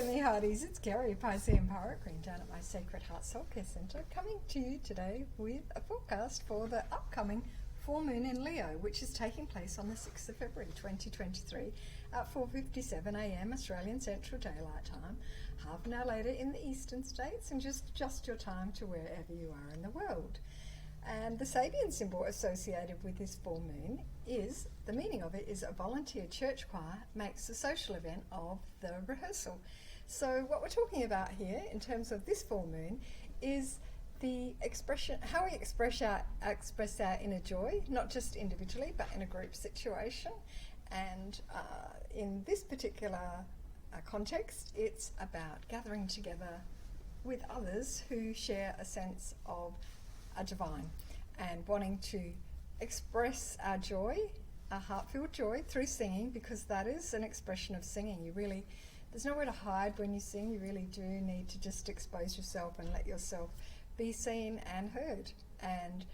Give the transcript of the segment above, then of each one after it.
there, me hearties. It's Gary, Piscean Pirate Queen, down at my Sacred Heart Soul Care Centre, coming to you today with a forecast for the upcoming full moon in Leo, which is taking place on the 6th of February 2023 at 4:57 a.m. Australian Central Daylight Time, half an hour later in the eastern states, and just adjust your time to wherever you are in the world. And the Sabian symbol associated with this full moon is, the meaning of it is a volunteer church choir makes a social event of the rehearsal. So what we're talking about here in terms of this full moon is the expression, how we express our inner joy, not just individually but in a group situation. And in this particular context, it's about gathering together with others who share a sense of a divine and wanting to express our joy, our heart-filled joy, through singing, because that is an expression of singing. There's nowhere to hide when you sing. You really do need to just expose yourself and let yourself be seen and heard. And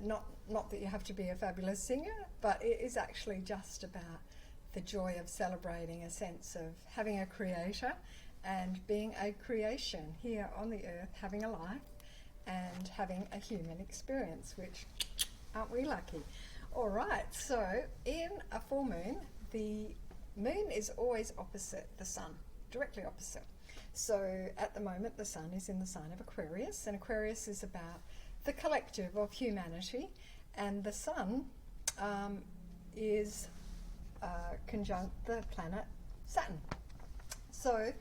not that you have to be a fabulous singer, but it is actually just about the joy of celebrating a sense of having a creator and being a creation here on the earth, having a life and having a human experience, which, aren't we lucky? All right, so in a full moon, the moon is always opposite the sun, directly opposite. So at the moment, the sun is in the sign of Aquarius, and Aquarius is about the collective of humanity, and the sun is conjunct the planet Saturn. So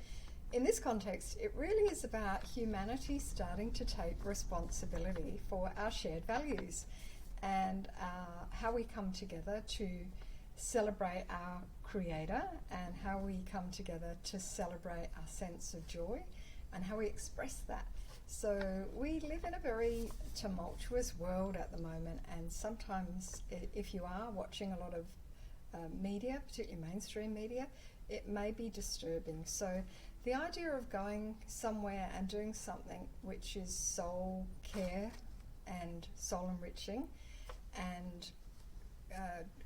in this context, it really is about humanity starting to take responsibility for our shared values and how we come together to celebrate our creator, and how we come together to celebrate our sense of joy and how we express that. So we live in a very tumultuous world at the moment, and sometimes if you are watching a lot of media, particularly mainstream media, it may be disturbing. So the idea of going somewhere and doing something which is soul care and soul enriching, and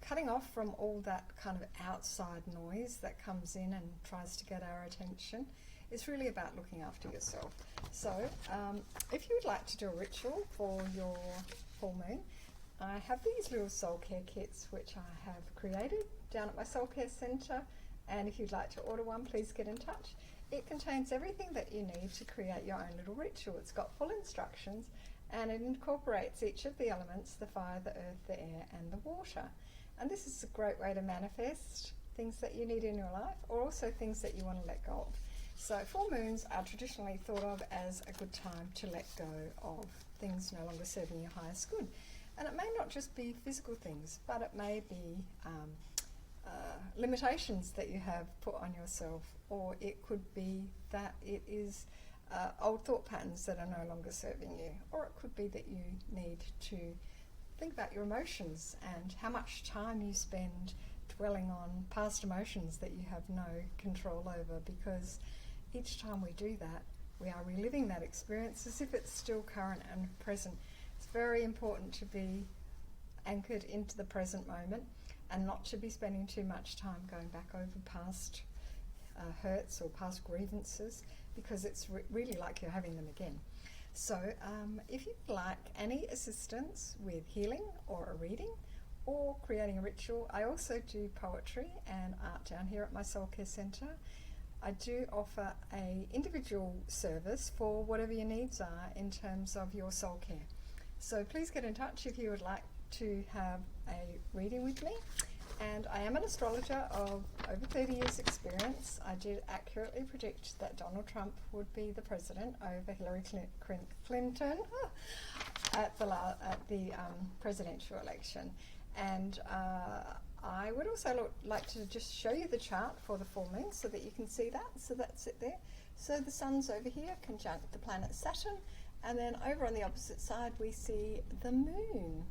cutting off from all that kind of outside noise that comes in and tries to get our attention, is really about looking after yourself. So if you would like to do a ritual for your full moon, I have these little soul care kits which I have created down at my soul care centre, and if you'd like to order one, please get in touch. It contains everything that you need to create your own little ritual. It's got full instructions, and it incorporates each of the elements: the fire, the earth, the air and the water. And this is a great way to manifest things that you need in your life, or also things that you want to let go of. So full moons are traditionally thought of as a good time to let go of things no longer serving your highest good. And it may not just be physical things, but it may be limitations that you have put on yourself, or it could be that it is old thought patterns that are no longer serving you, or it could be that you need to think about your emotions and how much time you spend dwelling on past emotions that you have no control over, because each time we do that, we are reliving that experience as if it's still current and present. It's very important to be anchored into the present moment and not to be spending too much time going back over past hurts or past grievances, because it's really like you're having them again. So if you'd like any assistance with healing or a reading or creating a ritual, I also do poetry and art down here at my Soul Care Centre. I do offer a individual service for whatever your needs are in terms of your soul care. So please get in touch if you would like to have a reading with me. And I am an astrologer of over 30 years experience. I did accurately predict that Donald Trump would be the president over Hillary Clinton at the presidential election. And I would also like to just show you the chart for the full moon so that you can see that. So that's it there. So the sun's over here, conjunct the planet Saturn, and then over on the opposite side we see the moon.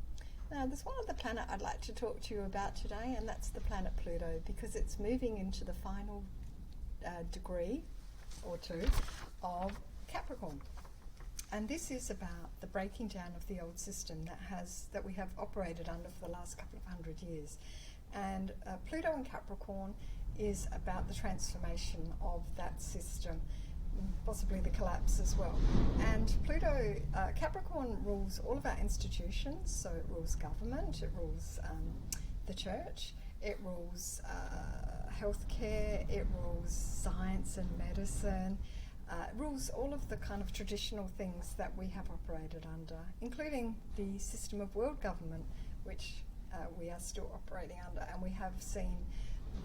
Now there's one other planet I'd like to talk to you about today, and that's the planet Pluto, because it's moving into the final degree or two of Capricorn. And this is about the breaking down of the old system that we have operated under for the last couple of hundred years. And Pluto in Capricorn is about the transformation of that system, possibly the collapse as well. And Pluto, Capricorn rules all of our institutions, so it rules government, it rules the church, it rules healthcare, it rules science and medicine, it rules all of the kind of traditional things that we have operated under, including the system of world government, which we are still operating under, and we have seen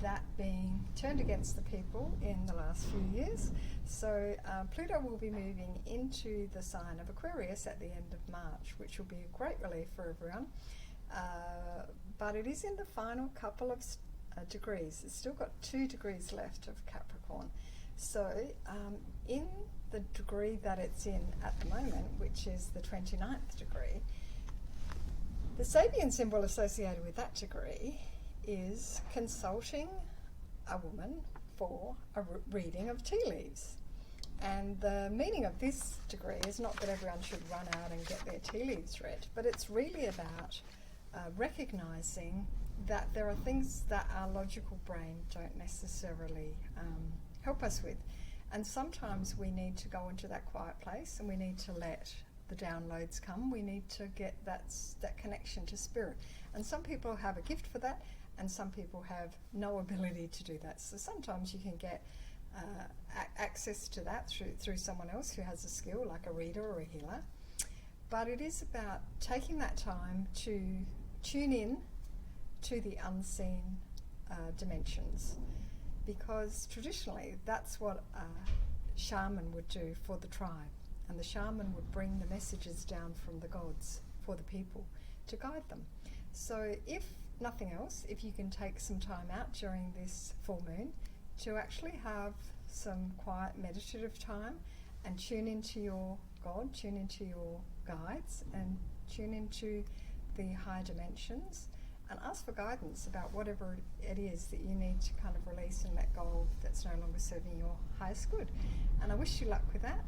that being turned against the people in the last few years. So Pluto will be moving into the sign of Aquarius at the end of March, which will be a great relief for everyone. But it is in the final couple of degrees. It's still got 2 degrees left of Capricorn. So in the degree that it's in at the moment, which is the 29th degree, the Sabian symbol associated with that degree is consulting a woman for a reading of tea leaves. And the meaning of this degree is not that everyone should run out and get their tea leaves read, but it's really about recognising that there are things that our logical brain don't necessarily help us with. And sometimes we need to go into that quiet place and we need to let the downloads come. We need to get that connection to spirit. And some people have a gift for that, and some people have no ability to do that. So sometimes you can get access to that through someone else who has a skill, like a reader or a healer. But it is about taking that time to tune in to the unseen dimensions, because traditionally that's what a shaman would do for the tribe, and the shaman would bring the messages down from the gods for the people to guide them. So if nothing else, if you can take some time out during this full moon to actually have some quiet meditative time and tune into your God, tune into your guides, and tune into the higher dimensions, and ask for guidance about whatever it is that you need to kind of release and let go of that's no longer serving your highest good. And I wish you luck with that.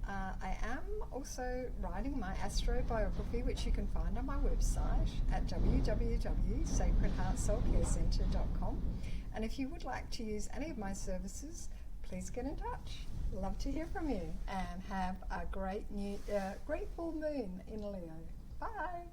I am also writing my astrobiography, which you can find on my website at www.sacredheartsoulcarecentre.com. And if you would like to use any of my services, please get in touch. Love to hear from you, and have a great full moon in Leo. Bye.